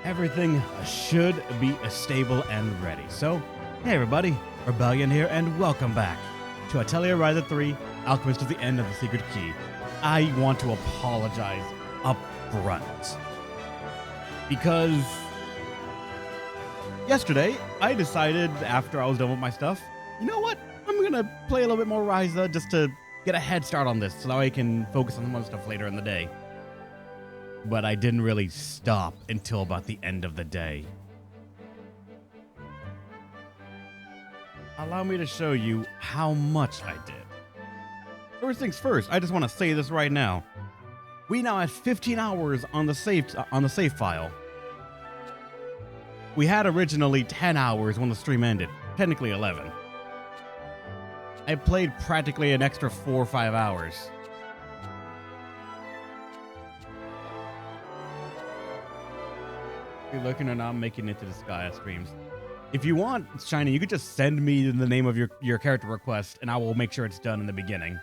everything should be stable and ready. So, hey everybody, Rebellion here, and welcome back to Atelier Ryza 3, Alchemist of the End of the Secret Key. I want to apologize up front, because yesterday I decided, after I was done with my stuff, you know what, I'm gonna play a little bit more Ryza just to get a head start on this so that I can focus on some other stuff later in the day. But I didn't really stop until about the end of the day. Allow me to show you how much I did. First things first, I just want to say this right now. We now have 15 hours on the save file. We had originally 10 hours when the stream ended, technically 11. I played practically an extra 4 or 5 hours. If you're looking or not making it to the sky streams. If you want, Shiny, you could just send me the name of your character request, and I will make sure it's done in the beginning.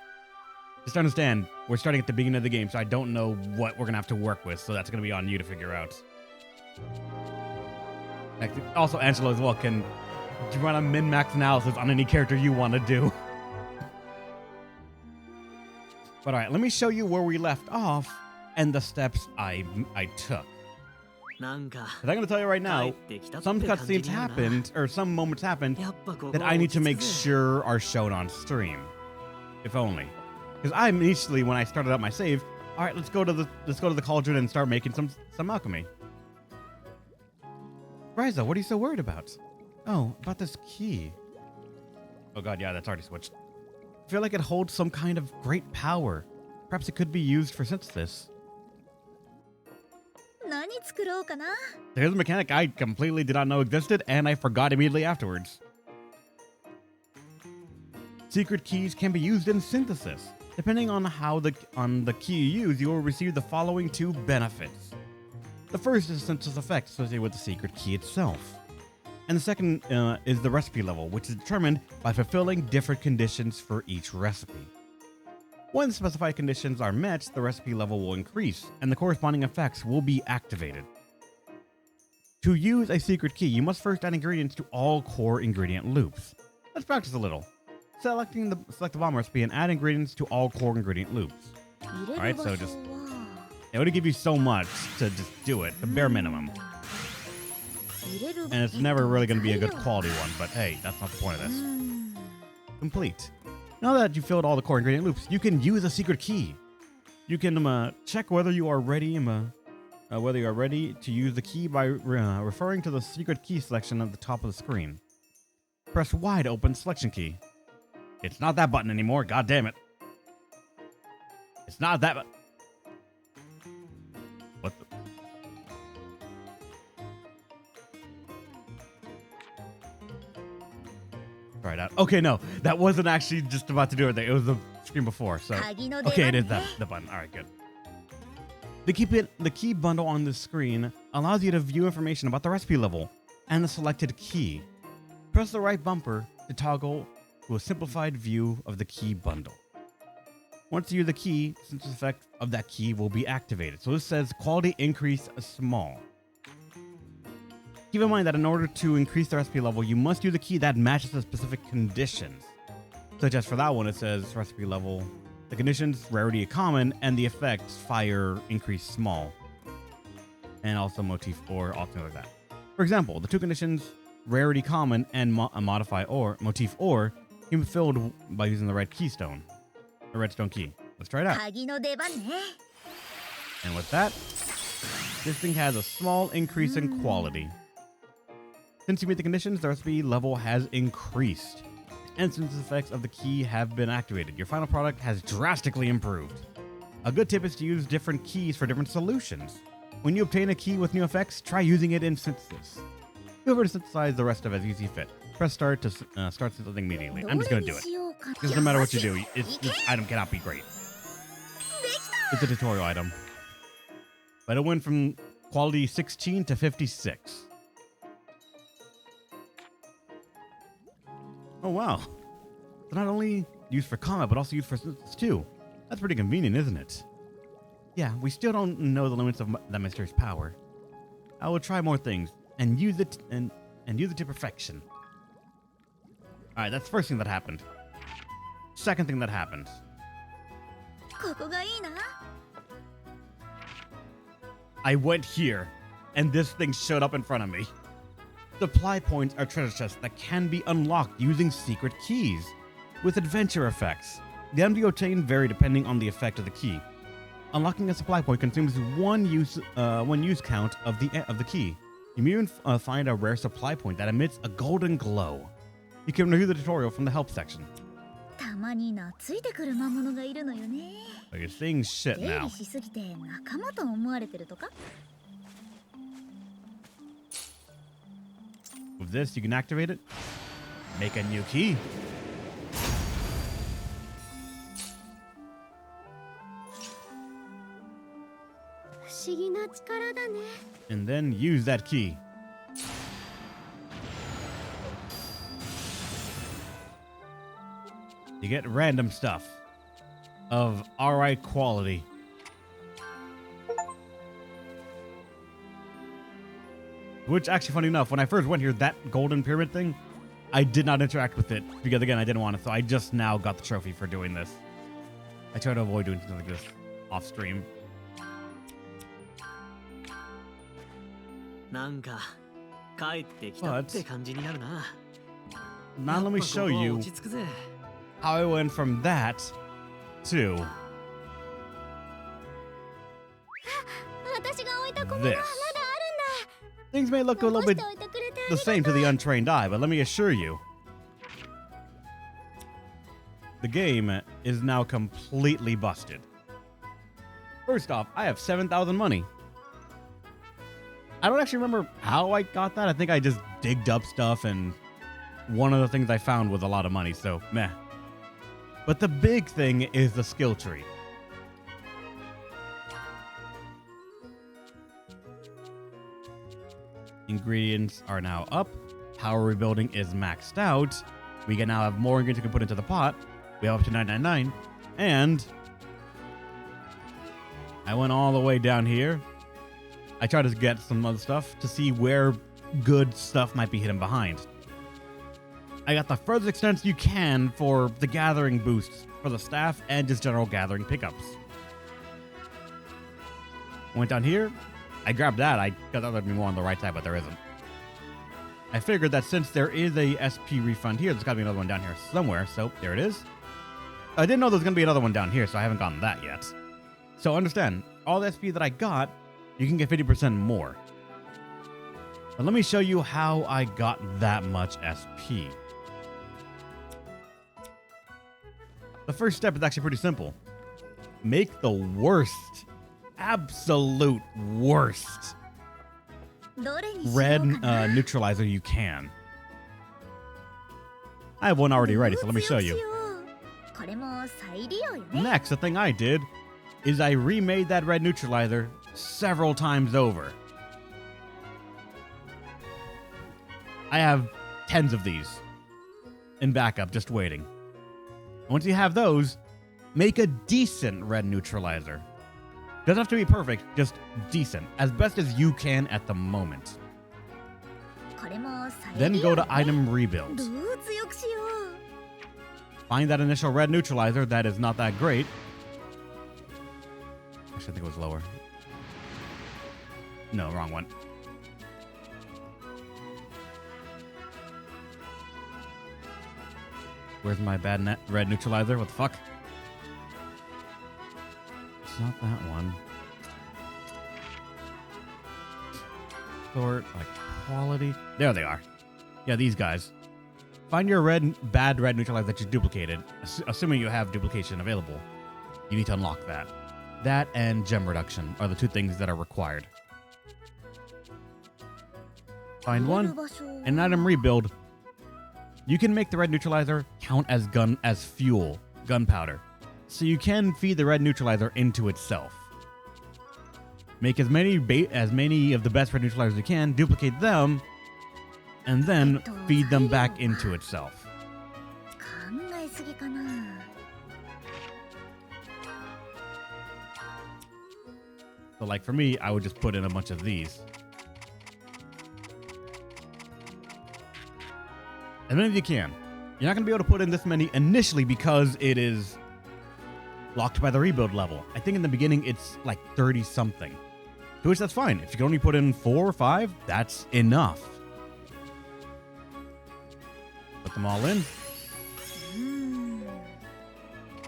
Just understand, we're starting at the beginning of the game, so I don't know what we're going to have to work with, so that's going to be on you to figure out. Also, Angelo as well can run a min-max analysis on any character you want to do. But alright, let me show you where we left off and the steps I took. I'm going to tell you right now, some cutscenes happened, or some moments happened, that I need to make sure are shown on stream. If only. Because I initially, when I started up my save, alright, let's go to the cauldron and start making some alchemy. Ryza, what are you so worried about? Oh, about this key. Oh god, yeah, that's already switched. I feel like it holds some kind of great power. Perhaps it could be used for synthesis. Here's a mechanic I completely did not know existed, and I forgot immediately afterwards. Secret keys can be used in synthesis. Depending on the key you use, you will receive the following 2 benefits. The first is the synthesis effect associated with the secret key itself. And the second is the recipe level, which is determined by fulfilling different conditions for each recipe. When specified conditions are met, the recipe level will increase, and the corresponding effects will be activated. To use a secret key, you must first add ingredients to all core ingredient loops. Let's practice a little. Select the bomb recipe and add ingredients to all core ingredient loops. Alright, so just... it would give you so much to just do it, the bare minimum. And it's never really going to be a good quality one, but hey, that's not the point of this. Complete. Now that you've filled all the core ingredient loops, you can use a secret key. You can check whether you are ready to use the key by referring to the secret key selection at the top of the screen. Press Y to open selection key. It's not that button anymore, god damn it. It's not that button. What the? Try it out. Okay, no, that wasn't actually just about to do it. It was the screen before, so... okay, it is the button. Alright, good. The key bundle on this screen allows you to view information about the recipe level and the selected key. Press the right bumper to toggle to a simplified view of the key bundle. Once you use the key, the synthesis effect of that key will be activated. So this says quality increase small. Keep in mind that in order to increase the recipe level, you must use a key that matches the specific conditions. Such as for that one, it says recipe level, the conditions, rarity common, and the effects, fire, increase small. And also motif or something like that. For example, the 2 conditions, rarity common and modify or motif or, can be filled by using the red keystone. A redstone key. Let's try it out. And with that, this thing has a small increase in quality. Since you meet the conditions, the recipe level has increased, and since the effects of the key have been activated, your final product has drastically improved. A good tip is to use different keys for different solutions. When you obtain a key with new effects, try using it in synthesis. Feel free to synthesize the rest of it as you see fit. Press start to start synthesizing immediately. I'm just going to do it. Because no matter what you do, this item cannot be great. It's a tutorial item. But it went from quality 16 to 56. Oh wow. It's not only used for combat, but also used for synthesis too. That's pretty convenient, isn't it? Yeah, we still don't know the limits of that mysterious power. I will try more things and use it and use it to perfection. All right, that's the first thing that happened. Second thing that happened. ここがいいな。 I went here, and this thing showed up in front of me. Supply points are treasure chests that can be unlocked using secret keys with adventure effects. The items you obtain vary depending on the effect of the key. Unlocking a supply point consumes one use count of the key. You may even find a rare supply point that emits a golden glow. You can review the tutorial from the help section. たまに懐いてくる魔物がいるのよね。 So you're seeing shit 出入 now. りしすぎて仲間と思われてるとか？ With this, you can activate it. Make a new key. 不思議な力だね。 And then use that key. You get random stuff of alright quality. Which, actually, funny enough, when I first went here, that golden pyramid thing, I did not interact with it because, again, I didn't want it. So I just now got the trophy for doing this. I try to avoid doing things like this off stream. なんか帰ってきたって感じになるな。 Now let me show you 落ち着くぜ。 how I went from that to 私が置いた小物 this. まだあるんだ。 Things may look a little 残し bit ておいてくれてあ the りがとう。 same to the untrained eye, but let me assure you, the game is now completely busted. First off, I have 7,000 money. I don't actually remember how I got that. I think I just digged up stuff, and one of the things I found was a lot of money, so meh. But the big thing is the skill tree. Ingredients are now up. Power rebuilding is maxed out. We can now have more ingredients we can put into the pot. We have up to 999. And I went all the way down here. I tried to get some other stuff to see where good stuff might be hidden behind. I got the furthest extent you can for the gathering boosts for the staff and just general gathering pickups. Went down here. I grabbed that. I thought that would be more on the right side, but there isn't. I figured that since there is a SP refund here, there's got to be another one down here somewhere. So there it is. I didn't know there was going to be another one down here, so I haven't gotten that yet. So understand, all the SP that I got, you can get 50% more. But let me show you how I got that much SP. The first step is actually pretty simple. Make the worst, absolute worst どれにしよう red かな。 neutralizer you can. I have one already ready, so let me show どう強くし you. よう。これも再利用よね。 Next, the thing I did is I remade that red neutralizer several times over. I have tens of these in backup, just waiting. Once you have those, make a decent red neutralizer. Doesn't have to be perfect, just decent, as best as you can at the moment. これも再 Then 利 go 用 to よね。 item rebuild. どう強くしよう。 Find that initial red neutralizer that is not that great. Actually, I think it was lower. No, wrong one. Where's my bad red neutralizer? What the fuck? It's not that one. Sort, like quality. There they are. Yeah, these guys. Find your bad red neutralizer that you duplicated, assuming you have duplication available. You need to unlock that. That and gem reduction are the two things that are required. Find one, 場所 an item rebuild. You can make the red neutralizer count as fuel, gunpowder. So you can feed the red neutralizer into itself. Make as many of the best red neutralizers you can, duplicate them, and then feed them back into itself. 考えすぎかな。 So like for me, I would just put in a bunch of these. as many as you can. You're not going to be able to put in this many initially because it is locked by the rebuild level. I think in the beginning it's like 30 something. To which that's fine. If you can only put in 4 or 5, that's enough. Put them all in.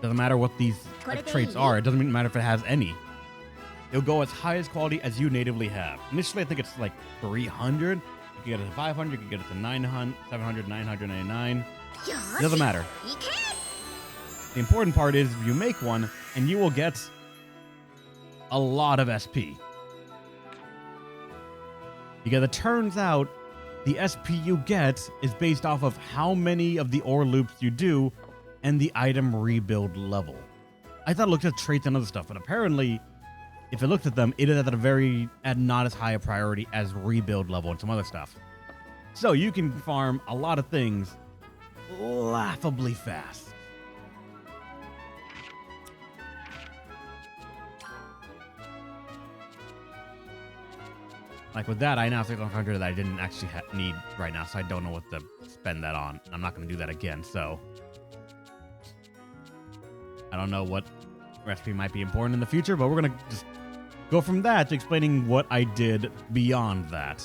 Doesn't matter what these traits are. It doesn't matter if it has any. It'll go as high as quality as you natively have. Initially, I think it's like 300. You can get it to 500. You can get it to 900, 700, 999. It doesn't matter. The important part is you make one, and you will get a lot of SP. Because it turns out the SP you get is based off of how many of the ore loops you do and the item rebuild level. I thought it looked at traits and other stuff, but apparently, if it looked at them, it is at not as high a priority as rebuild level and some other stuff. So you can farm a lot of things laughably fast. Like with that, I now have 600 that I didn't actually need right now, so I don't know what to spend that on. I'm not going to do that again, so I don't know what recipe might be important in the future, but we're going to just go from that to explaining what I did beyond that.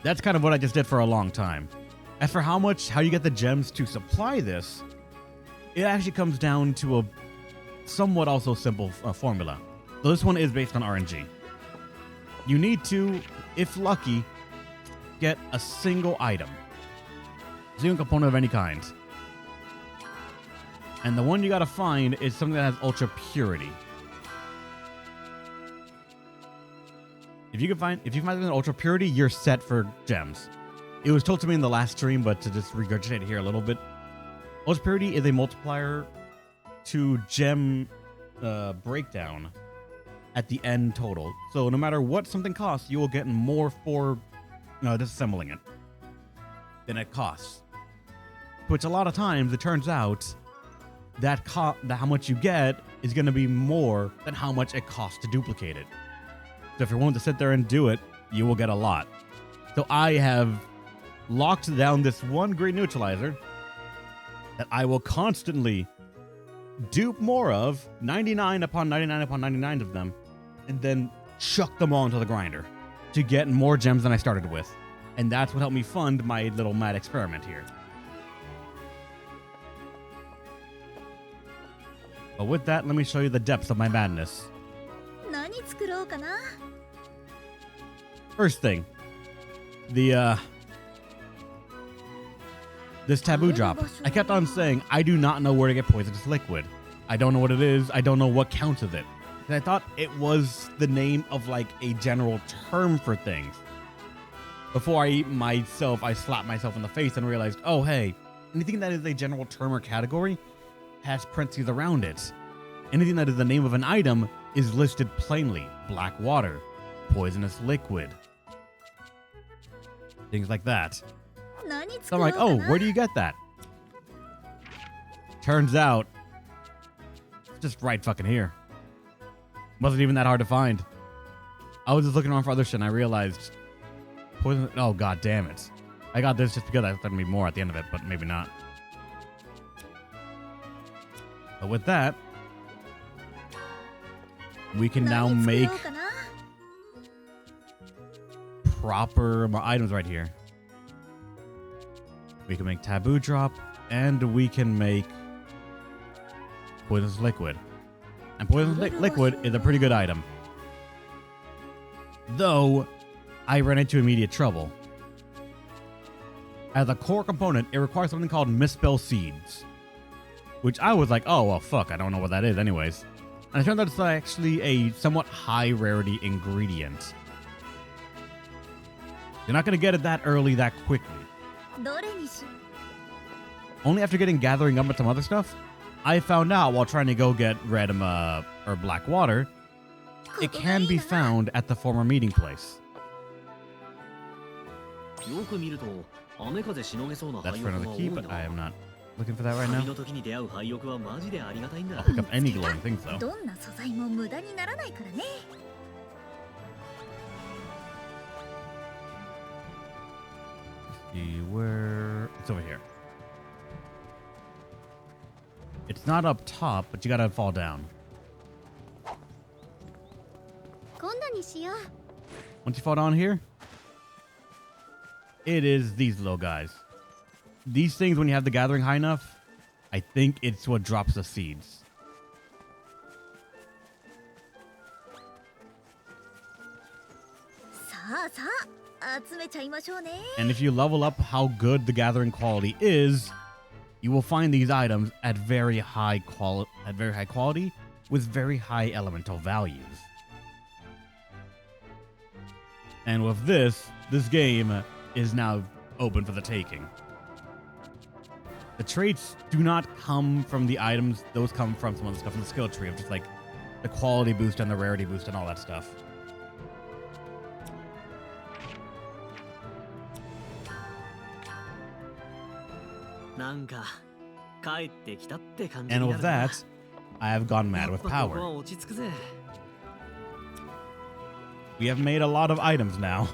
That's kind of what I just did for a long time. As for how you get the gems to supply this, it actually comes down to a somewhat also simple formula. So this one is based on RNG. You need to, if lucky, get a single item. Single component of any kind. And the one you gotta find is something that has ultra purity. If you find something with ultra purity, you're set for gems. It was told to me in the last stream, but to just regurgitate it here a little bit. Ultra purity is a multiplier to gem breakdown at the end total. So no matter what something costs, you will get more for disassembling it than it costs. Which a lot of times it turns out that how much you get is going to be more than how much it costs to duplicate it. So if you're willing to sit there and do it, you will get a lot. So I have locked down this one green neutralizer that I will constantly dupe more of, 99 upon 99 upon 99 of them, and then chuck them all into the grinder to get more gems than I started with. And that's what helped me fund my little mad experiment here. But with that, let me show you the depths of my madness. First thing, this taboo drop. I kept on saying, I do not know where to get poisonous liquid. I don't know what it is. I don't know what counts as it. And I thought it was the name of like a general term for things. Before I slapped myself in the face and realized, oh, hey, anything that is a general term or category has parentheses around it. Anything that is the name of an item is listed plainly. Black water, poisonous liquid, things like that. So I'm like, oh, where do you get that? Turns out, it's just right fucking here. Wasn't even that hard to find. I was just looking around for other shit and I realized, poison. Oh, god damn it. I got this just because I thought there'd be more at the end of it, but maybe not. But with that, we can now make proper items right here. We can make taboo drop, and we can make poisonous liquid. And poisonous liquid is a pretty good item. Though, I ran into immediate trouble. As a core component, it requires something called misspell seeds. Which I was like, oh, well, fuck, I don't know what that is anyways. And it turns out it's actually a somewhat high rarity ingredient. You're not going to get it that early, that quickly. Only after gathering up with some other stuff, I found out while trying to go get red or black water, it can be found at the former meeting place. That's for another key, but I am not looking for that right now. I'll pick up any glowing things though. see where it's over here. It's not up top, but you gotta fall down. 今度にしよう。 Once you fall down here, it is these little guys. These things, when you have the gathering high enough, I think it's what drops the seeds. さあさあ、集めちゃいましょうね。 And if you level up how good the gathering quality is, you will find these items at very high quality with very high elemental values. And with this game is now open for the taking. The traits do not come from the items; those come from some of the stuff in the skill tree of just like the quality boost and the rarity boost and all that stuff. And with that, I have gone mad with power. We have made a lot of items now.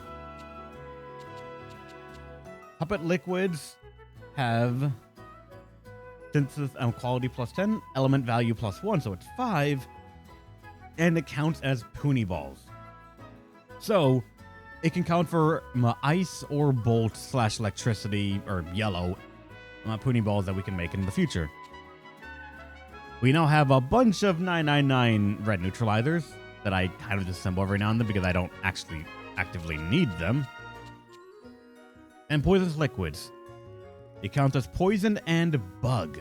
Puppet liquids have synthesis quality plus 10, element value plus 1, so it's 5, and it counts as puny balls. So it can count for ice or bolt / electricity or yellow puny balls that we can make in the future. We now have a bunch of 999 red neutralizers that I kind of disassemble every now and then because I don't actually actively need them. And poisonous liquids. It counts as poison and bug,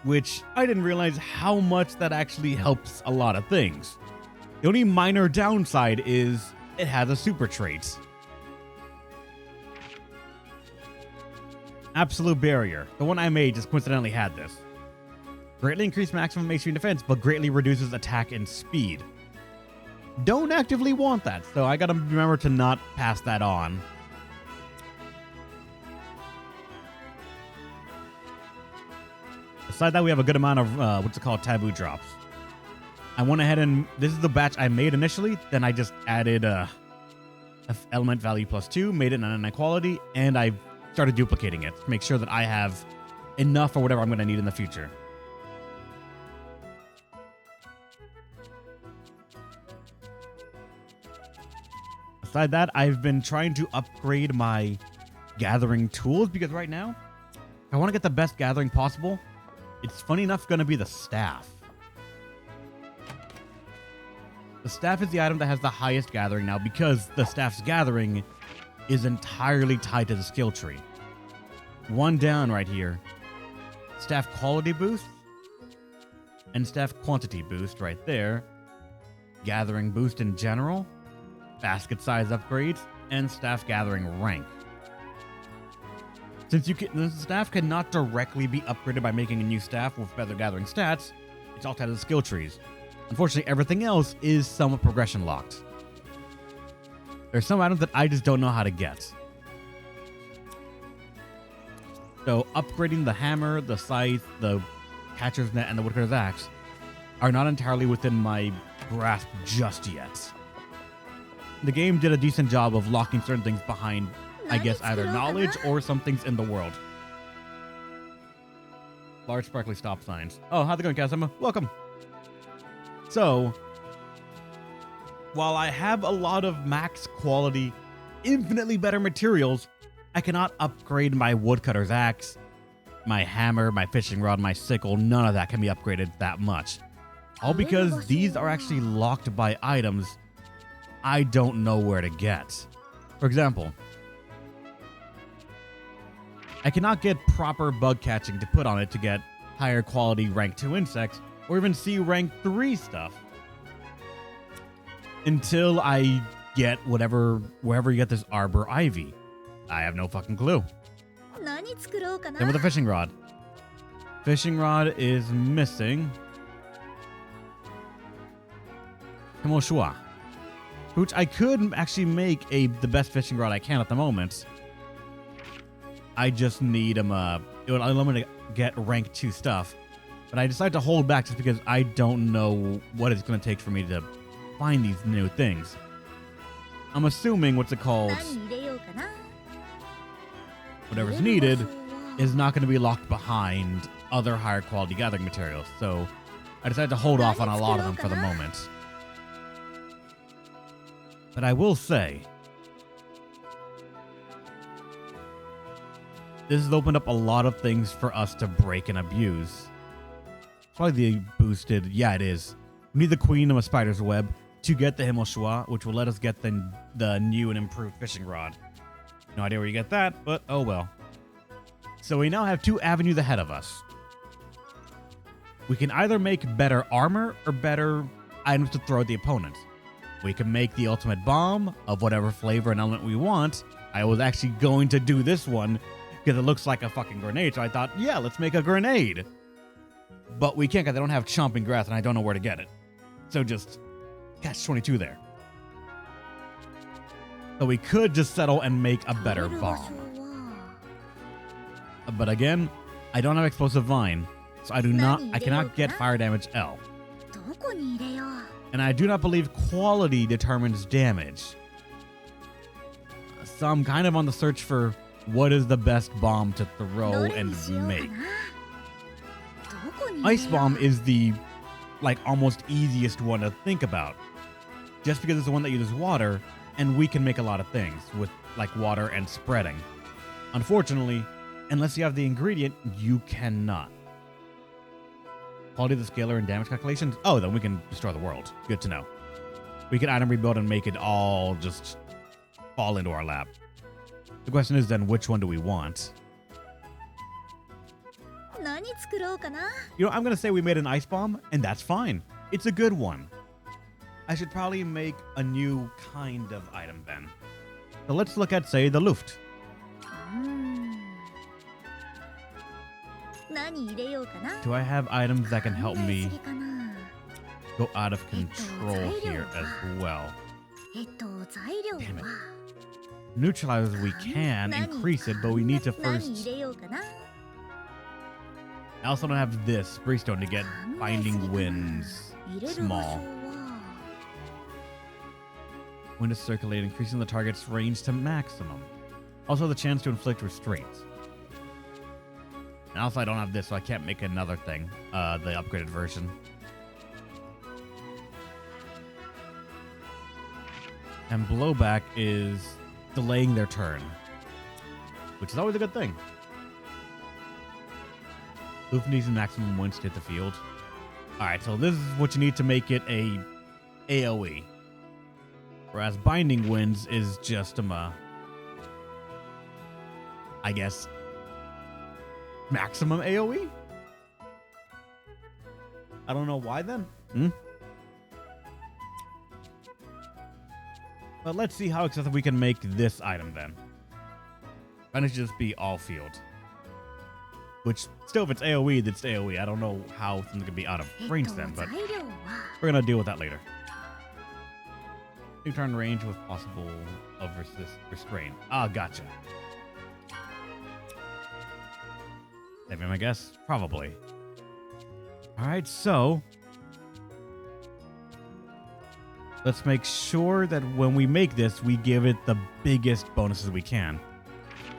which I didn't realize how much that actually helps a lot of things. The only minor downside is it has a super trait. Absolute Barrier. The one I made just coincidentally had this. Greatly increased maximum HP defense, but greatly reduces attack and speed. Don't actively want that, so I gotta remember to not pass that on. Aside that, we have a good amount of taboo drops. I went ahead and this is the batch I made initially. Then I just added element value plus 2, made it 99 quality, and I started duplicating it to make sure that I have enough for whatever I'm going to need in the future. Aside that, I've been trying to upgrade my gathering tools because right now, I want to get the best gathering possible. It's funny enough going to be the staff. The staff is the item that has the highest gathering now because the staff's gathering is entirely tied to the skill tree. One down right here. Staff quality boost and staff quantity boost right there. Gathering boost in general. Basket size upgrades and staff gathering rank. Since the staff cannot directly be upgraded by making a new staff with better gathering stats, it's all tied to the skill trees. Unfortunately, everything else is somewhat progression locked. There's some items that I just don't know how to get. So upgrading the hammer, the scythe, the catcher's net, and the woodcutter's axe are not entirely within my grasp just yet. The game did a decent job of locking certain things behind, I guess, either knowledge or some things in the world. Large sparkly stop signs. Oh, how's it going, Kazuma? Welcome. So, while I have a lot of max quality, infinitely better materials, I cannot upgrade my woodcutter's axe, my hammer, my fishing rod, my sickle. None of that can be upgraded that much. All because these are actually locked by items I don't know where to get. For example, I cannot get proper bug catching to put on it to get higher quality rank 2 insects or even see rank 3 stuff until I get wherever you get this arbor ivy. I have no fucking clue. Then with the fishing rod. Fishing rod is missing Himoshua, which I could actually make the best fishing rod I can at the moment. I just need it would allow me to get rank 2 stuff. But I decided to hold back just because I don't know what it's going to take for me to find these new things. I'm assuming whatever's needed is not going to be locked behind other higher quality gathering materials. So I decided to hold off on a lot of them for the moment. But I will say, this has opened up a lot of things for us to break and abuse. Probably the boosted, yeah, it is. We need the Queen of a Spider's Web to get the Himmelschwa, which will let us get the new and improved fishing rod. No idea where you get that, but oh well. So we now have 2 avenues ahead of us. We can either make better armor or better items to throw at the opponent. We can make the ultimate bomb of whatever flavor and element we want. I was actually going to do this one because it looks like a fucking grenade, so I thought, yeah, let's make a grenade. But we can't because I don't have chomping grass and I don't know where to get it. So just catch 22 there. So we could just settle and make a better bomb. But again, I don't have explosive vine, so I cannot get fire damage L. And I do not believe quality determines damage. So I'm kind of on the search for what is the best bomb to throw and make. Ice bomb is the almost easiest one to think about, just because it's the one that uses water, and we can make a lot of things with water and spreading. Unfortunately, unless you have the ingredient, you cannot. Quality of the scalar and damage calculations? Oh, then we can destroy the world. Good to know. We can item rebuild and make it all just fall into our lap. The question is then, which one do we want? You know, I'm going to say we made an ice bomb, and that's fine. It's a good one. I should probably make a new kind of item then. So let's look at, say, the Luft. Do I have items that can help me go out of control here as well? Damn it. Neutralize we can increase it, but we need to first... I also don't have this Freestone to get Binding Winds small. Wind is circulate, increasing the target's range to maximum. Also the chance to inflict restraints. And also I don't have this, so I can't make another thing, the upgraded version. And blowback is delaying their turn, which is always a good thing. Luft needs maximum winds to hit the field. Alright, so this is what you need to make it a AoE. Whereas Binding Winds is just I guess maximum AoE? I don't know why then. But let's see how excessive we can make this item then. Why don't you just be all field? Which, still, if it's AoE, it's AoE. I don't know how something could be out of range then, but we're going to deal with that later. New turn range with possible of restraint. Ah, gotcha. Save him, I guess? Probably. Alright, so... let's make sure that when we make this, we give it the biggest bonuses we can.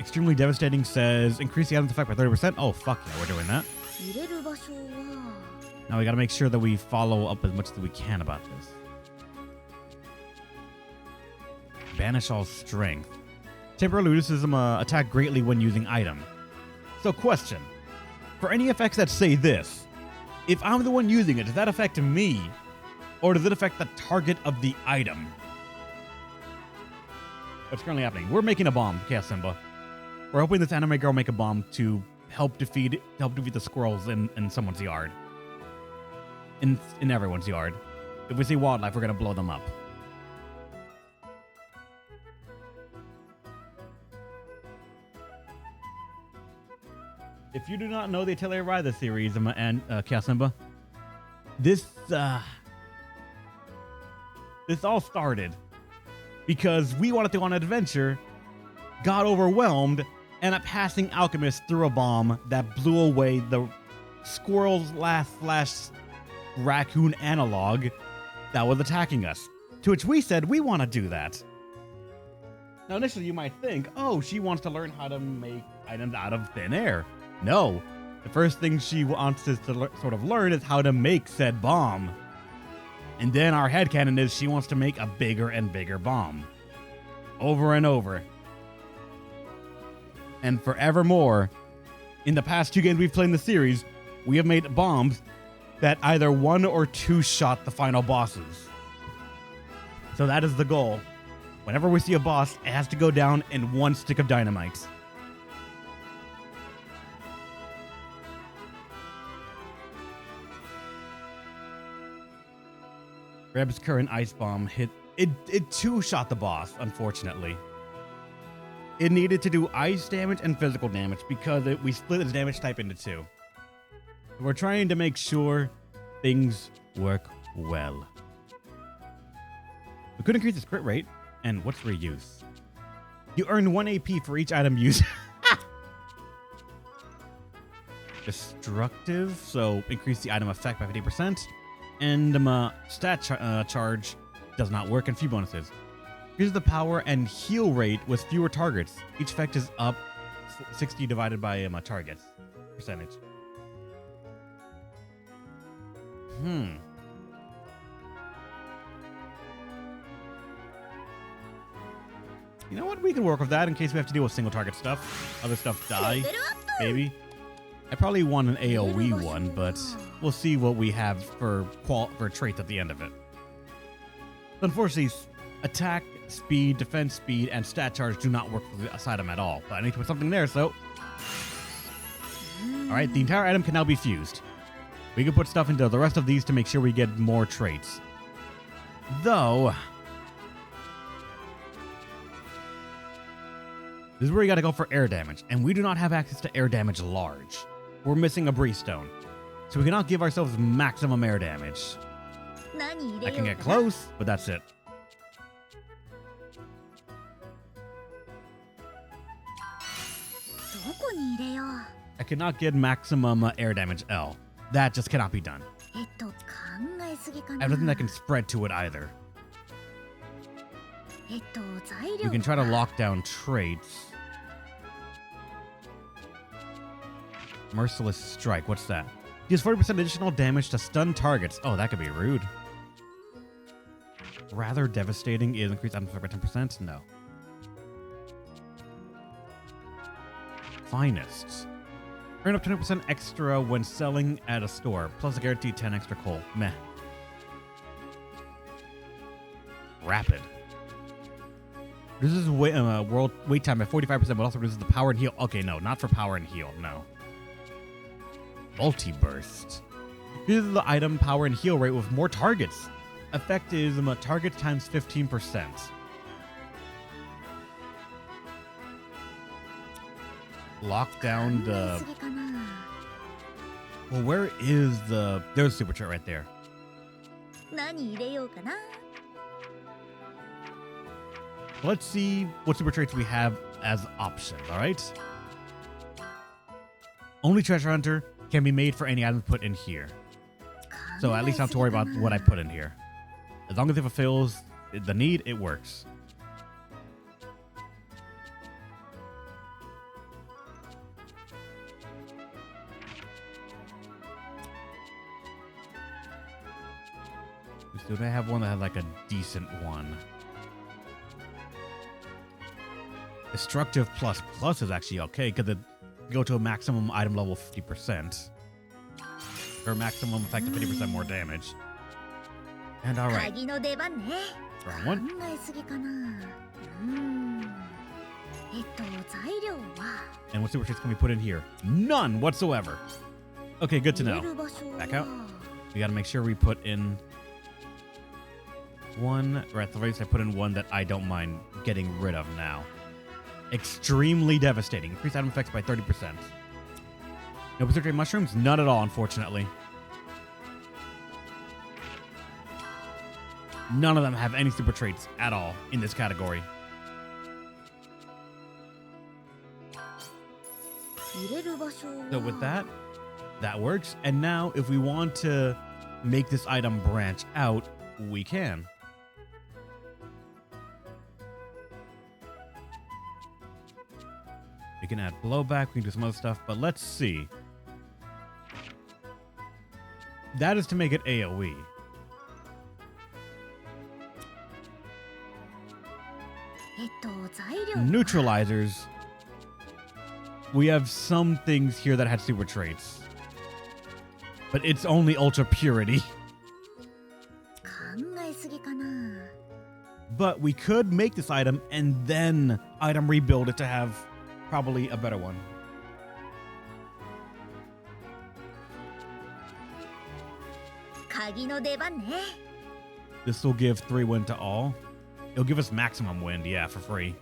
Extremely Devastating says increase the item's effect by 30%. Oh, fuck yeah, we're doing that. Now we gotta make sure that we follow up as much as we can about this. Banish all strength. Temporary Ludicism attack greatly when using item. So question. For any effects that say this, if I'm the one using it, does that affect me? Or does it affect the target of the item? What's currently happening? We're making a bomb, Chaos Simba. We're hoping this anime girl make a bomb to help defeat the squirrels in someone's yard. In everyone's yard. If we see wildlife, we're gonna blow them up. If you do not know the Atelier Ryza series and Chaos Simba, this all started because we wanted to go on an adventure, got overwhelmed, and a passing alchemist threw a bomb that blew away the squirrel's last raccoon analog that was attacking us. To which we said, we want to do that. Now, initially, you might think, oh, she wants to learn how to make items out of thin air. No. The first thing she wants us to sort of learn is how to make said bomb. And then our headcanon is she wants to make a bigger and bigger bomb. Over and over. And forevermore, in the past 2 games we've played in the series, we have made bombs that either 1 or 2 shot the final bosses. So that is the goal. Whenever we see a boss, it has to go down in 1 stick of dynamite. Reb's current ice bomb hit it 2-shot the boss, unfortunately. It needed to do ice damage and physical damage because we split its damage type into 2. We're trying to make sure things work well. We could increase its crit rate. And what's reuse? You earn 1 AP for each item used. Destructive, so increase the item effect by 50%. And stat charge does not work, and few bonuses. Here's the power and heal rate with fewer targets. Each effect is up 60 divided by targets percentage. You know what? We can work with that in case we have to deal with single target stuff. Other stuff die, maybe. I probably want an AoE one, but we'll see what we have for traits at the end of it. Unfortunately, attack speed, defense speed, and stat charge do not work for this item at all. But I need to put something there, so... Alright, the entire item can now be fused. We can put stuff into the rest of these to make sure we get more traits. Though... this is where you gotta go for air damage, and we do not have access to air damage large. We're missing a breeze stone, so we cannot give ourselves maximum air damage. I can get close, but that's it. I cannot get maximum air damage L. That just cannot be done. I have nothing that can spread to it either. We can try to lock down traits. Merciless Strike, what's that? Deals 40% additional damage to stun targets. Oh, that could be rude. Rather Devastating is increased item effect by 10%? No. Finest. Earn up 20% extra when selling at a store, plus a guaranteed 10 extra coal. Meh. Rapid. Reduces world wait time by 45%, but also reduces the power and heal. Okay, no, not for power and heal, no. Multi-burst. This is the item power and heal rate with more targets. Effect is target times 15%. Lock down the... well, where is the... there's a super trait right there. Let's see what super traits we have as options, alright? Only treasure hunter can be made for any item put in here. So at least I don't have to worry about what I put in here. As long as it fulfills the need, it works. Do they have one that has like a decent one? Destructive plus plus is actually okay because it go to a maximum item level 50%. Or maximum effect of 50% more damage. And alright. Wrong one. And what super traits can we put in here? None whatsoever. Okay, good to know. Back out. We gotta make sure we put in one, or at the very least I put in one that I don't mind getting rid of now. Extremely devastating. Increase item effects by 30%. No berserk mushrooms? None at all, unfortunately. None of them have any super traits at all in this category. So with that, that works. And now if we want to make this item branch out, we can. We can add blowback. We can do some other stuff, but let's see. That is to make it AoE. Neutralizers. We have some things here that had super traits, but it's only ultra purity. But we could make this item and then item rebuild it to have probably a better one. This will give 3 wind to all. It'll give us maximum wind, yeah, for free.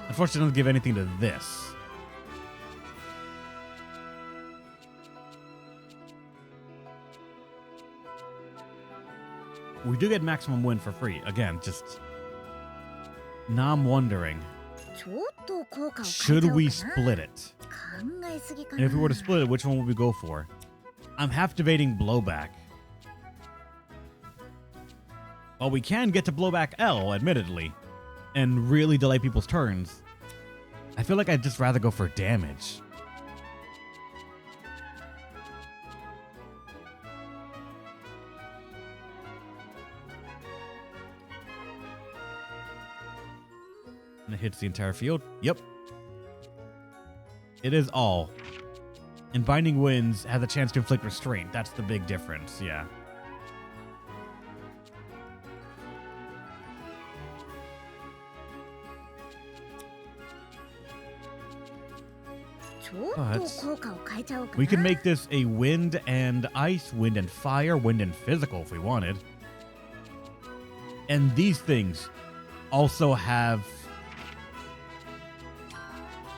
Unfortunately, it doesn't give anything to this. We do get maximum wind for free. Again, just... Now I'm wondering, should we split it? And if we were to split it, which one would we go for? I'm half debating blowback. Well, we can get to blowback L, admittedly, and really delay people's turns. I feel like I'd just rather go for damage. And it hits the entire field. Yep. It is all. And Binding Winds has a chance to inflict restraint. That's the big difference, yeah. But we can make this a wind and ice, wind and fire, wind and physical if we wanted. And these things also have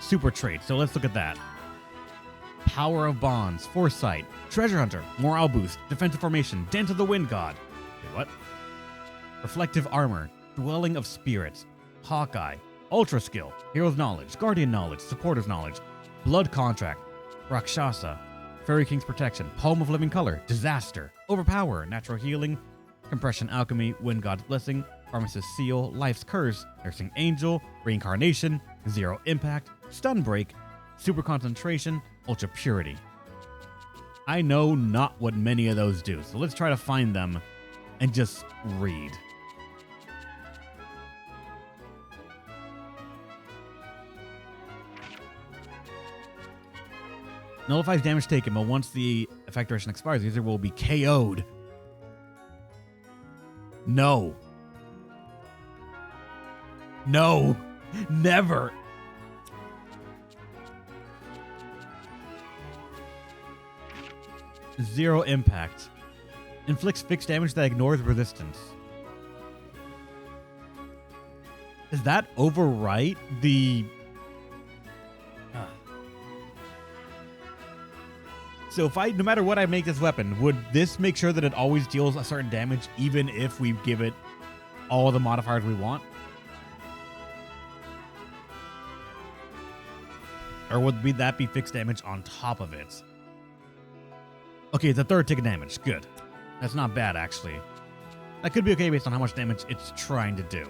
super traits. So let's look at that. Power of Bonds, Foresight, Treasure Hunter, Morale Boost, Defensive Formation, Dance of the Wind God. Wait, what? Reflective Armor, Dwelling of Spirits, Hawkeye, Ultra Skill, Hero's Knowledge, Guardian Knowledge, Supporter's Knowledge, Blood Contract, Rakshasa, Fairy King's Protection, Poem of Living Color, Disaster, Overpower, Natural Healing, Compression Alchemy, Wind God's Blessing, Pharmacist's Seal, Life's Curse, Nursing Angel, Reincarnation, Zero Impact, Stun Break, Super Concentration, Ultra Purity. I know not what many of those do, so let's try to find them and just read. Nullifies damage taken, but once the effect duration expires, the user will be KO'd. No. No. Never. Zero Impact. Inflicts fixed damage that ignores resistance. Does that overwrite the... So if no matter what I make this weapon, would this make sure that it always deals a certain damage, even if we give it all the modifiers we want? Or would that be fixed damage on top of it? Okay, it's a third ticket damage. Good. That's not bad, actually. That could be okay based on how much damage it's trying to do.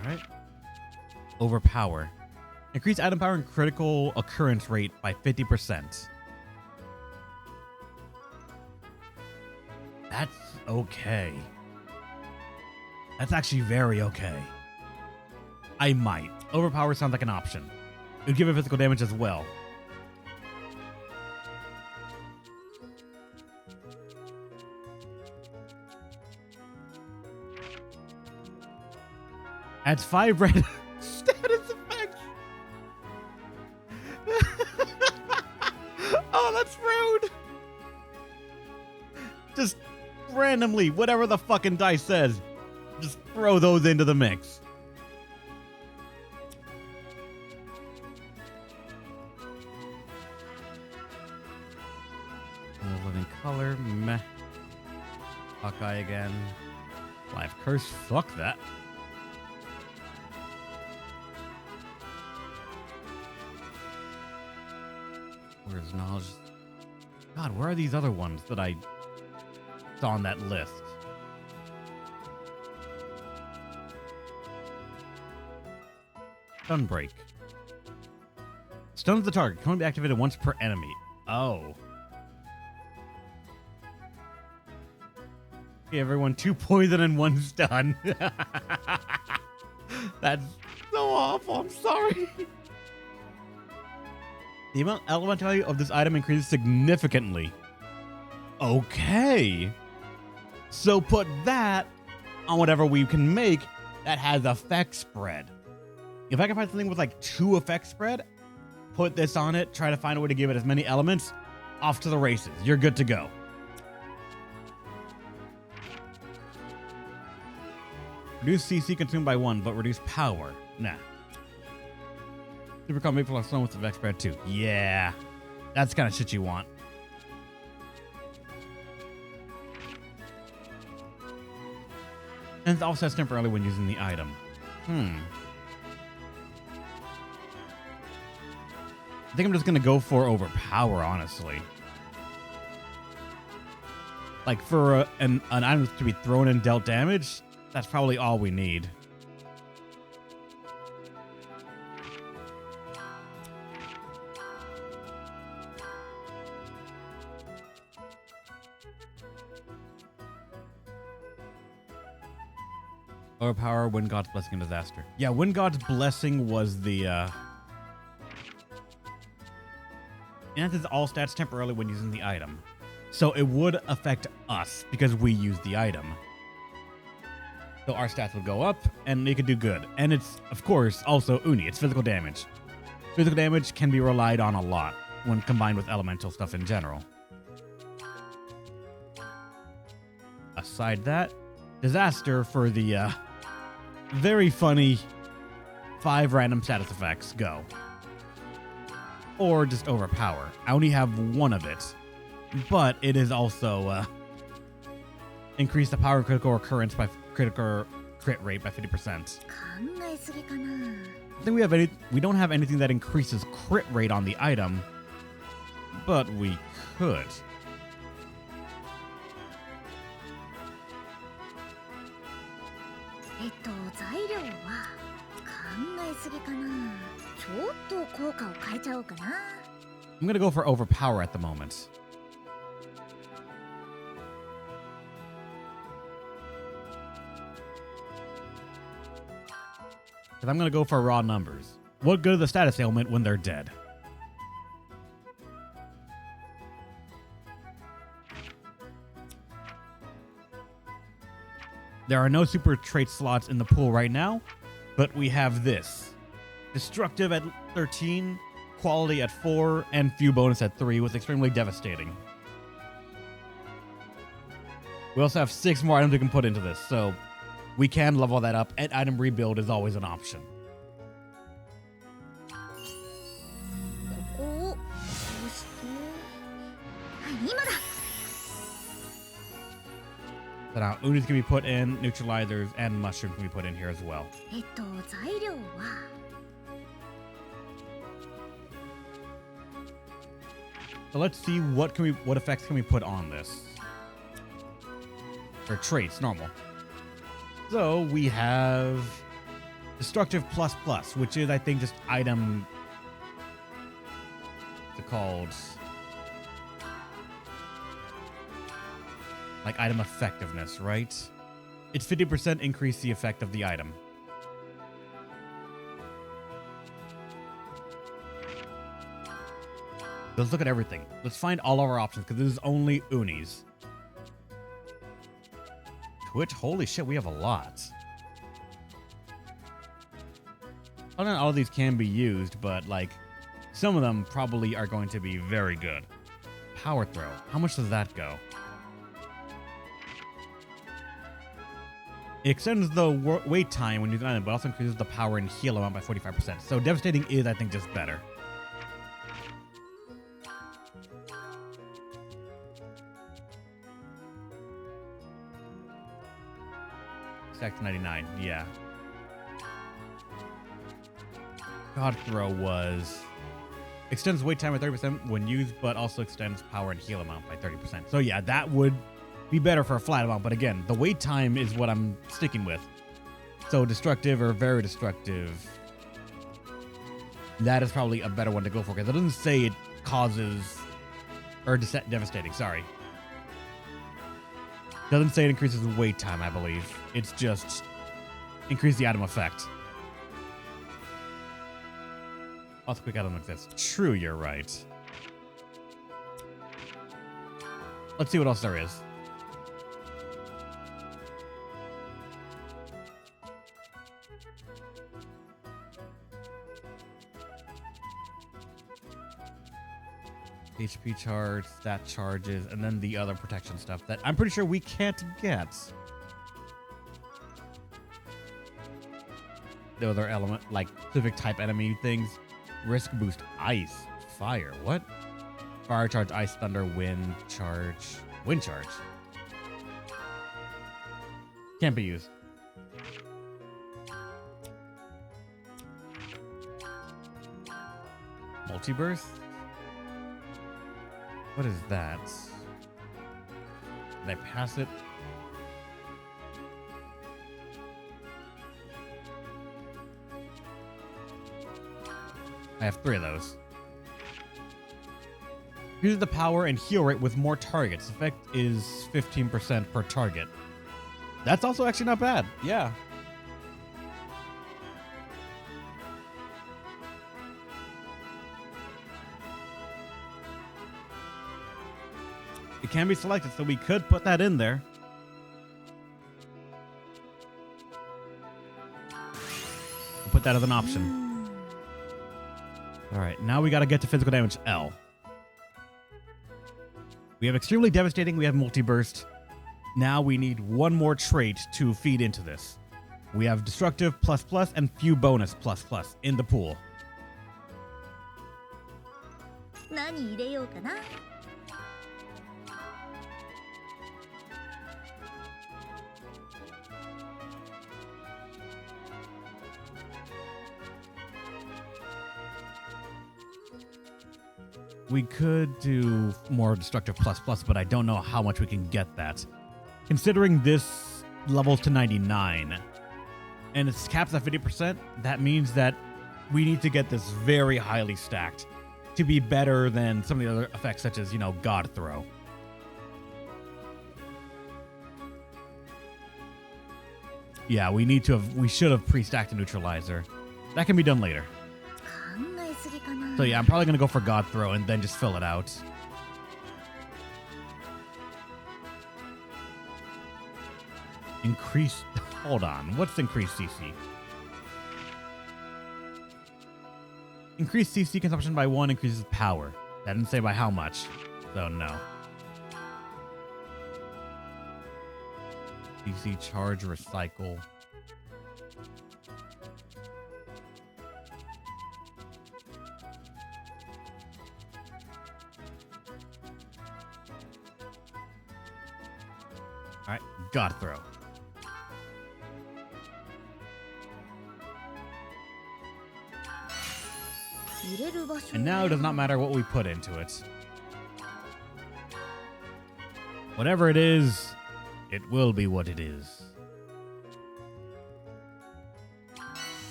Alright. Overpower. Increase item power and critical occurrence rate by 50%. That's okay. That's actually very okay. I might. Overpower sounds like an option. It would give it physical damage as well. Adds 5 red status effects. Oh, that's rude. Just randomly, whatever the fucking dice says, just throw those into the mix. Living color, meh. Hawkeye again. Life curse. Fuck that. Where's knowledge? God, where are these other ones that I saw on that list? Stunbreak. Stuns the target. Can only be activated once per enemy. Oh. Okay, everyone, 2 poison and 1 stun. That's so awful. I'm sorry. The amount element value of this item increases significantly. Okay. So put that on whatever we can make that has effect spread. If I can find something with like 2 effect spread, put this on it, try to find a way to give it as many elements, off to the races. You're good to go. Reduce CC consumed by 1, but reduce power. Nah. Super Calm Make plus 1 with effect spread 2. Yeah. That's the kind of shit you want. And it offsets temporarily when using the item. I think I'm just going to go for overpower, honestly. Like, for an item to be thrown and dealt damage, that's probably all we need. Overpower, Wind God's Blessing, and Disaster. Yeah, Wind God's Blessing was the... enhances all stats temporarily when using the item. So it would affect us because we use the item. So our stats would go up and it could do good. And it's, of course, also Uni. It's physical damage. Physical damage can be relied on a lot when combined with elemental stuff in general. Aside that, Disaster for the very funny 5 random status effects. Go. Or just overpower. I only have 1 of it, but it is also increase the power critical occurrence by critical crit rate by 50%. I think we don't have anything that increases crit rate on the item, but we could. I'm gonna go for overpower at the moment. Because I'm gonna go for raw numbers. What good is the status ailment when they're dead? There are no super trait slots in the pool right now, but we have this. Destructive at 13, quality at 4, and few bonus at 3 with extremely devastating. We also have 6 more items we can put into this, so we can level that up, and item rebuild is always an option. So now Unis can be put in, neutralizers, and mushrooms can be put in here as well. So let's see what effects can we put on this. Or traits, normal. So we have Destructive plus plus, which is I think just item. What's it called? Like item effectiveness, right? It's 50% increase the effect of the item. Let's look at everything. Let's find all of our options because this is only Unis. Twitch, holy shit, we have a lot. I don't know, all of these can be used, but like some of them probably are going to be very good. Power throw. How much does that go? It extends the wait time when using an item, but also increases the power and heal amount by 45%. So devastating is, I think, just better. Stack to 99. Yeah. God Throw was extends wait time by 30% when used, but also extends power and heal amount by 30%. So yeah, that would be better for a flat amount. But again, the wait time is what I'm sticking with. So destructive or very destructive, that is probably a better one to go for because it doesn't say it causes or devastating. Sorry, doesn't say it increases wait time. I believe it's just increase the item effect. Also, quick item like this. True, you're right. Let's see what else there is. HP charge, stat charges, and then the other protection stuff that I'm pretty sure we can't get. The other element, like specific type enemy things. Risk boost, ice, fire. What? Fire charge, ice, thunder, wind charge. Wind charge. Can't be used. Multiburst? What is that? Did I pass it? I have 3 of those. Uses the power and heal rate with more targets. Effect is 15% per target. That's also actually not bad. Yeah. It can be selected, so we could put that in there. We'll put that as an option. All right, now we got to get to physical damage L. We have extremely devastating. We have multi-burst. Now we need one more trait to feed into this. We have destructive ++ and few bonus ++ in the pool. 何入れようかな。We could do more destructive ++, but I don't know how much we can get that. Considering this levels to 99 and it's caps at 50%, that means that we need to get this very highly stacked to be better than some of the other effects, such as, you know, God Throw. Yeah, we should have pre-stacked a neutralizer. That can be done later. So yeah, I'm probably going to go for God Throw and then just fill it out. Increase... Hold on. What's increased CC? Increased CC consumption by 1 increases power. That didn't say by how much. So no. CC charge recycle. All right, God Throw. And now it does not matter what we put into it. Whatever it is, it will be what it is.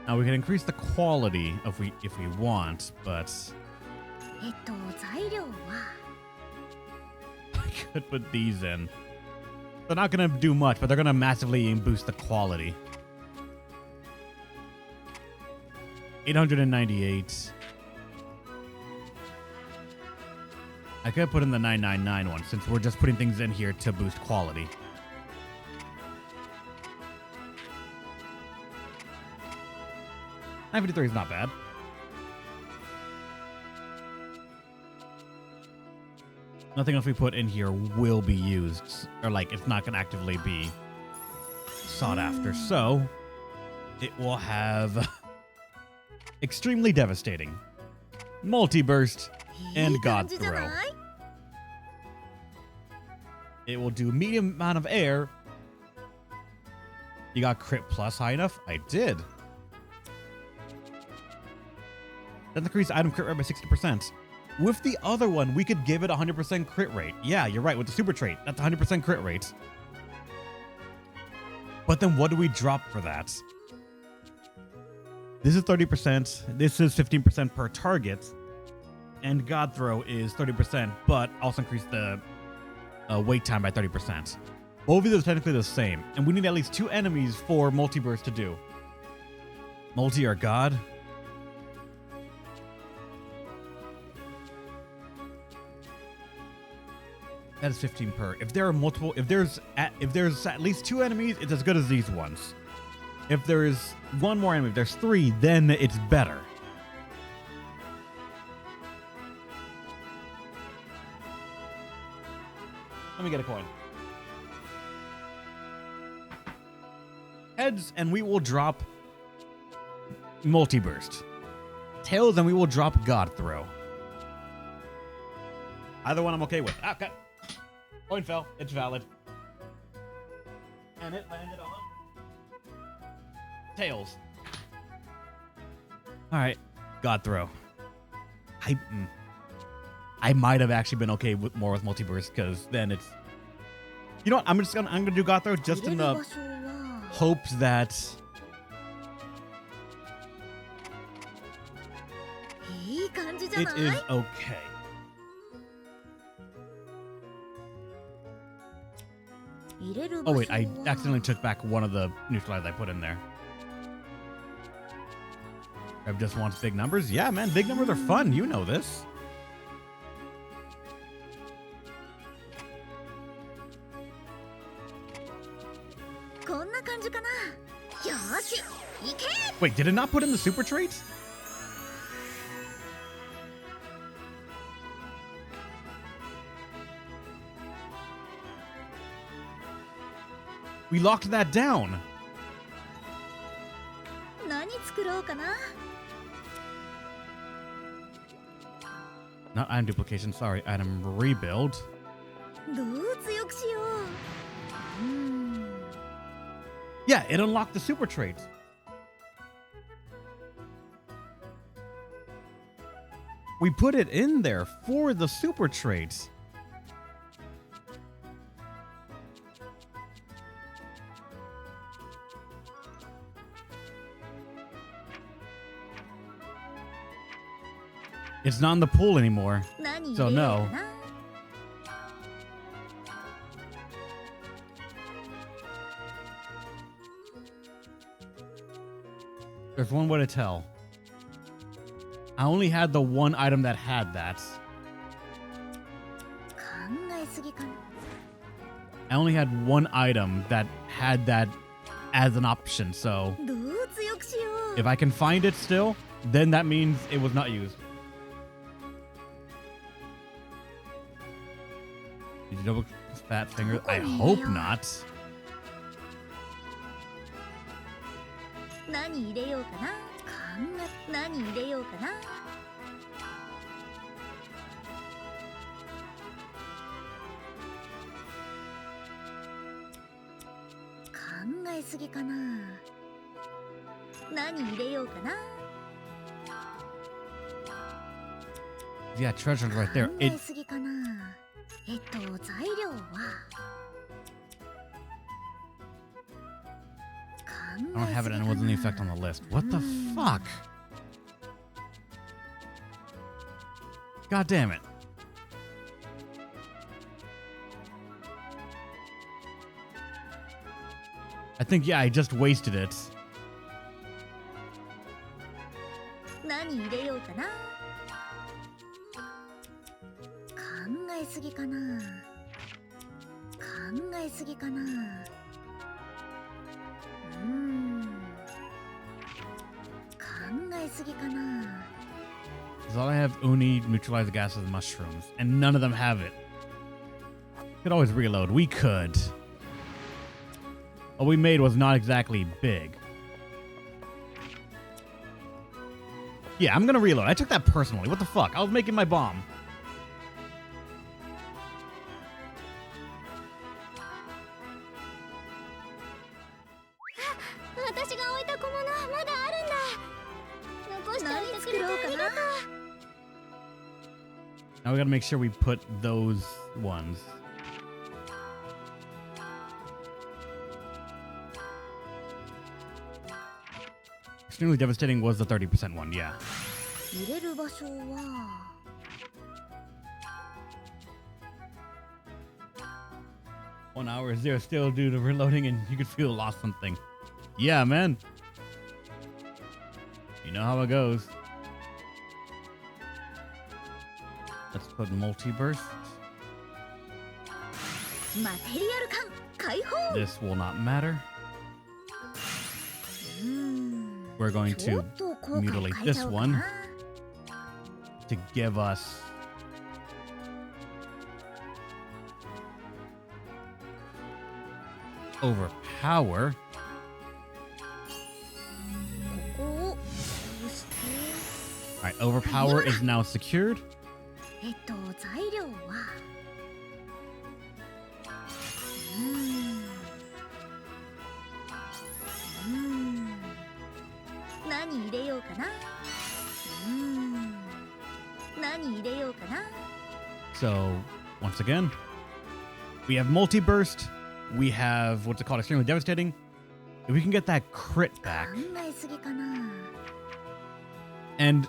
Now we can increase the quality if we want, but I could put these in. They're not going to do much, but they're going to massively boost the quality. 898. I could put in the 999 one since we're just putting things in here to boost quality. $953 is not bad. Nothing else we put in here will be used, or like it's not going to actively be sought after. So it will have extremely devastating, multi-burst, and God Throw. It will do medium amount of air. You got crit plus high enough? I did. That increased item crit rate by 60%. With the other one, we could give it 100% crit rate. Yeah, you're right. With the super trait, that's 100% crit rate. But then what do we drop for that? This is 30%. This is 15% per target. And God Throw is 30%, but also increase the wait time by 30%. Both of these are technically the same. And we need at least 2 enemies for Multiverse to do. Multi or God? That is 15 per. If there are multiple, if there's at least 2 enemies, it's as good as these ones. If there is one more enemy, if there's 3, then it's better. Let me get a coin. Heads, and we will drop Multiburst. Tails, and we will drop God Throw. Either one I'm okay with. Ah, okay. Coin fell. It's valid. And it landed on Tails. All right. God Throw. I might have actually been okay with more with Multiverse, because then it's, you know what? I'm gonna do God Throw just in the hopes that it is okay. Oh wait, I accidentally took back one of the neutralize I put in there. Rev just wants big numbers. Yeah, man, big numbers are fun. You know this. Wait, did it not put in the super traits? We locked that down. Not item duplication, sorry, item rebuild. Yeah, it unlocked the super traits. We put it in there for the super traits. It's not in the pool anymore, so no. There's one way to tell. I only had the one item that had that. I only had one item that had that as an option, so if I can find it still, then that means it was not used. Did you double fat finger? I hope not. Yeah, treasure's right there. I don't have it, and it wasn't the effect on the list. What the fuck? God damn it. I think, yeah, I just wasted it. Because all I have Uni, neutralize the gases, and mushrooms, and none of them have it. Could always reload. We could. What we made was not exactly big. Yeah, I'm gonna reload. I took that personally. What the fuck? I was making my bomb. Now we gotta make sure we put those ones. Extremely devastating was the 30% one, yeah. 入れる場所は 1 hour is there still due to reloading and you could feel lost something. Yeah, man. You know how it goes. Let's put multi-burst. マテリアル感解放 This will not matter. We're going ちょ to っと効果を mutilate 変えち this ゃおうか one な to give us overpower. ここをこうして All right, overpower is now secured. 材料は何入れようかな何入れようかな So, once again, we have multi-burst. We have, what's it called, extremely devastating. If we can get that crit back. 考えすぎかな And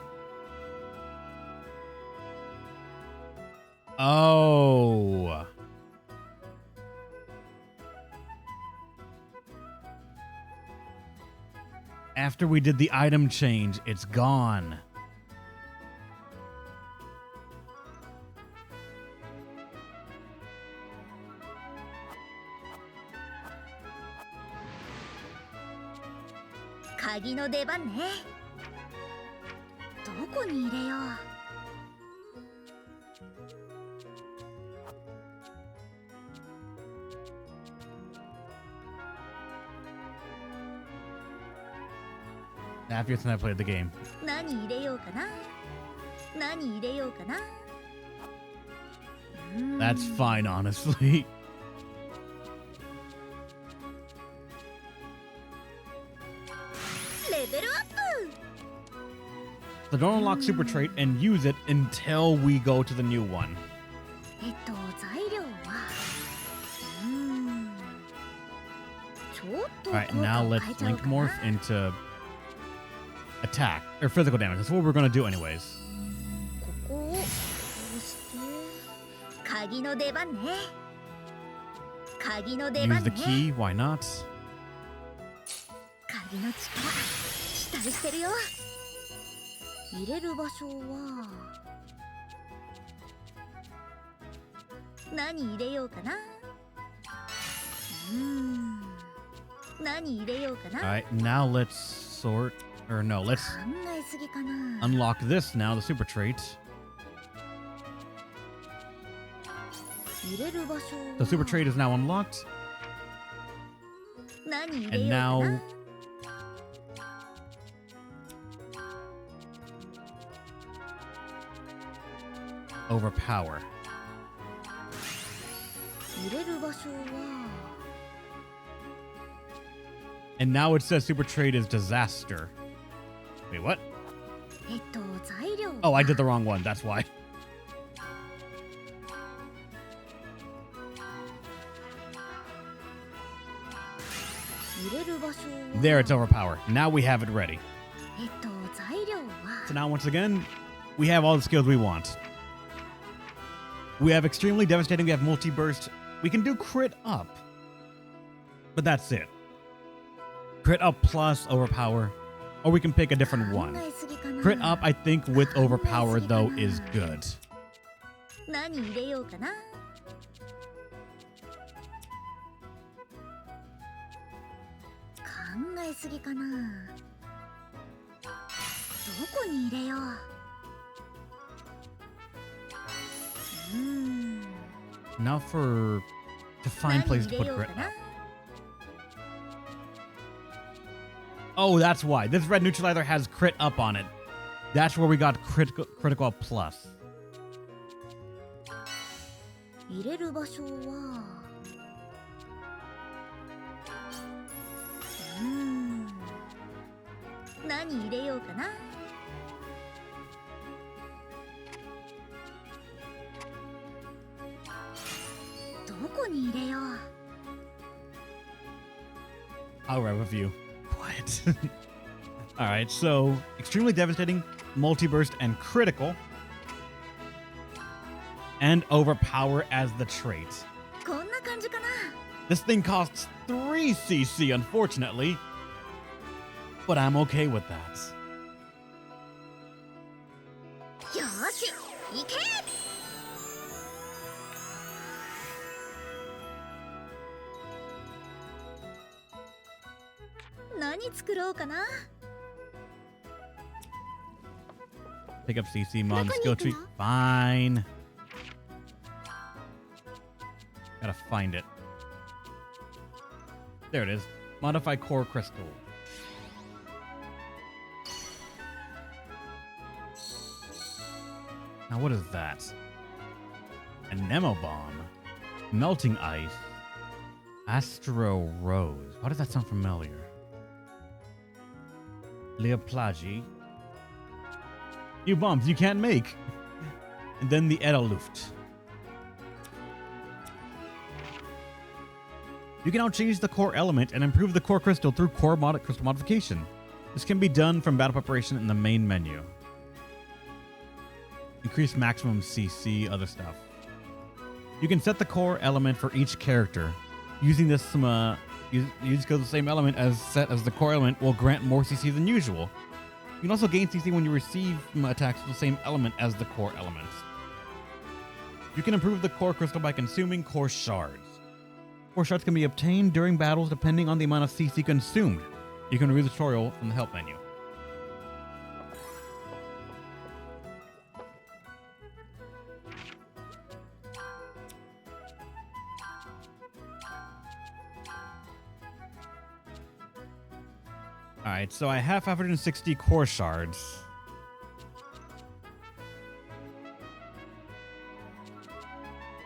oh, after we did the item change, it's gone.「鍵の出番ねどこに入れよう After I played the game. 何入れようかな何入れようかな That's fine, honestly. レベルアップ So don't unlock super trait and use it until we go to the new one. 材料はちょっと Alright, 効 now 果を let's 変えちゃおう link かな morph into attack or physical damage. That's what we're gonna do anyways. ここをこうして鍵の出番ね鍵の出 Use 番 the ね key, why not? 鍵の力期待してるよ入れる場所は何入れようかな何入れようかな Alright, now let's sort or no, let's 考えすぎかな unlock this now, the super trait. 入れる場所 The super trait is now unlocked. 何入れ And ようか now な overpower. 入れる場所は And now it says super trait is disaster. Wait, what? 材料 Oh, I did the wrong one. That's why. 入れる場所は There, it's overpower. Now we have it ready. 材料は So now, once again, we have all the skills we want. We have extremely devastating. We have multi-burst. We can do crit up. But that's it. Crit up plus overpower. Or we can pick a different 考 one. えすぎかな Crit up, I think, with overpower, though, is good. 何入れようかな考えすぎかなどこに入れよう Now for to find place to put crit up. Oh, that's why. This red neutralizer has crit up on it. That's where we got critical plus. 入れる場所は何入れようかなこに入れよう。 I'll wrap with you. Quiet. Alright, so extremely devastating, multiburst, and critical. And overpower as the trait. こんな感じかな。 This thing costs 3 CC, unfortunately. But I'm okay with that. よーし、行け。何作ろうかな。 Pick up CC mod skill tree. Fine. Gotta find it. There it is. Modify core crystal. Now what is that? A Nemo bomb. Melting ice. Astro rose. Why does that sound familiar? Leoplagi. New bombs you can't make. And then the Edelluft. You can now change the core element and improve the core crystal through crystal modification. This can be done from battle preparation in the main menu. Increase maximum CC, other stuff. You can set the core element for each character. Using this use the same element as set as the core element will grant more CC than usual. You can also gain CC when you receive attacks with the same element as the core element. You can improve the core crystal by consuming core shards. Core shards can be obtained during battles depending on the amount of CC consumed. You can read the tutorial from the help menu. Alright, so I have 560 core shards.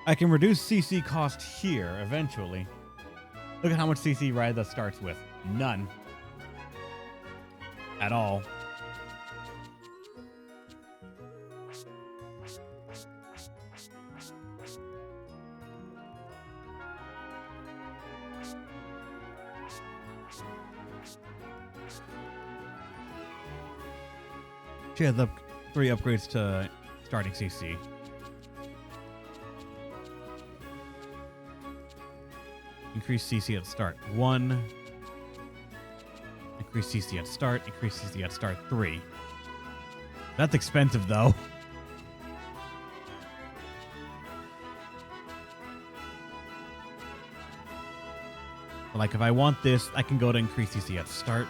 I can reduce CC cost here eventually. Look at how much CC Ryza starts with. None. At all. She has 3 upgrades to starting CC. Increase CC at start 1. Increase CC at start. Increase CC at start 3. That's expensive though. Like if I want this, I can go to increase CC at start.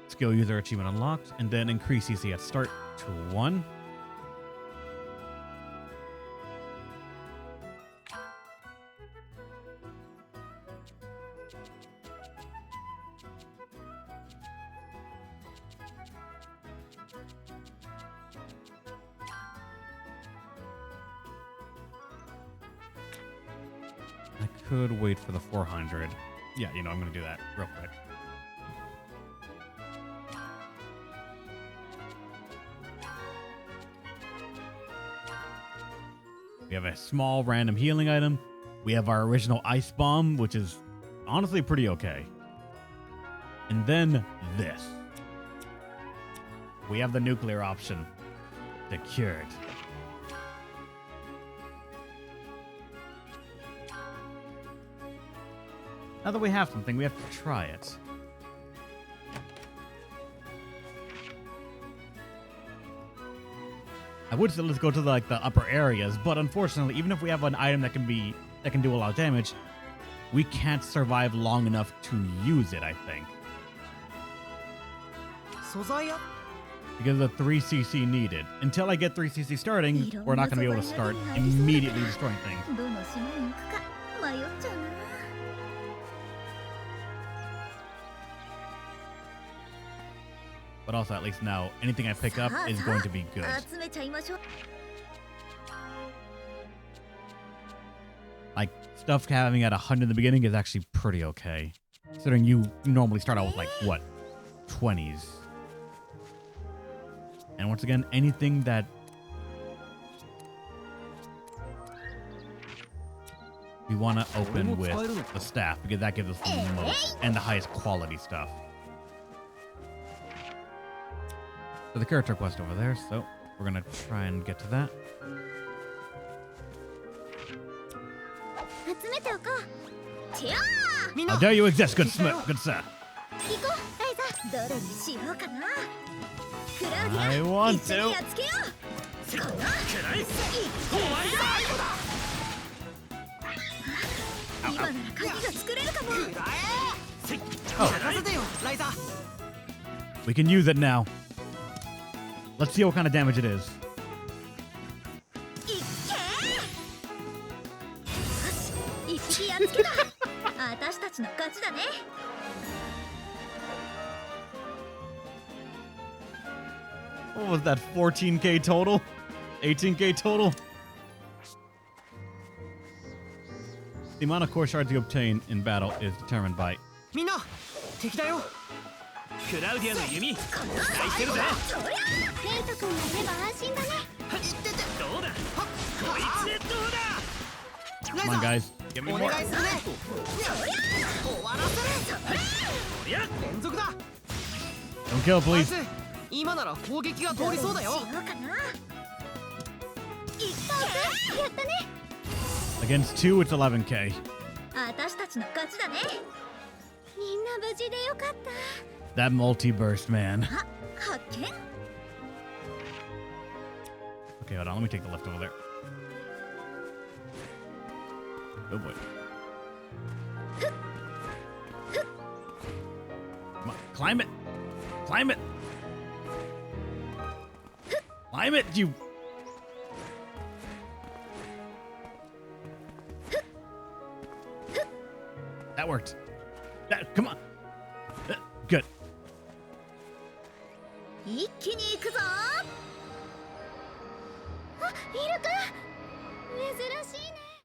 Skill user achievement unlocked, and then increase CC at start to 1. I could wait for the 400. Yeah, I'm going to do that real quick. We have a small random healing item. We have our original ice bomb, which is honestly pretty okay. And then this. We have the nuclear option. Secured. Now that we have something, we have to try it. I would say let's go to the upper areas, but unfortunately, even if we have an item that can do a lot of damage, we can't survive long enough to use it, I think. Because of the 3 CC needed. Until I get 3 CC starting, we're not going to be able to start immediately destroying things. どの島に行くか迷っちゃうな。 But also, at least now, anything I pick up is going to be good. 集めちゃいましょう。 Like, stuff having at 100 in the beginning is actually pretty okay. Considering you normally start out with, what, 20s. And once again, anything that We want to open with the staff because that gives us the most and the highest quality stuff. So the character quest over there, so we're gonna try and get to that. 集めておこうてや How dare you exist, good sir. 行こうライザどれにしようかなクラウディア I want 一緒に to. やっつけようこの今なら鍵が作れるかも We can use it now. Let's see what kind of damage it is. いっけよし一匹やっつけた私たちの勝ちだね What was that? 14k total? 18k total? The amount of core shards you obtain in battle is determined by みんな敵だよクラウディアの弓期待してるぜレイト君がいれば安心だねどうだこいつでどうだ Come on, guys. Give me お more. 願いするね終わらせるおりゃ連続だ Don't kill, ま please. ず今なら攻撃が通りそうだよどれにしようかないっけやったね Against 2, it's 11k. 私たちの勝ちだねみんな無事でよかった That multi-burst, man. あ発見 Okay, hold on. Let me take the lift over there. Oh boy. Come on, climb it. Climb it. Climb it, you. That worked. Come on.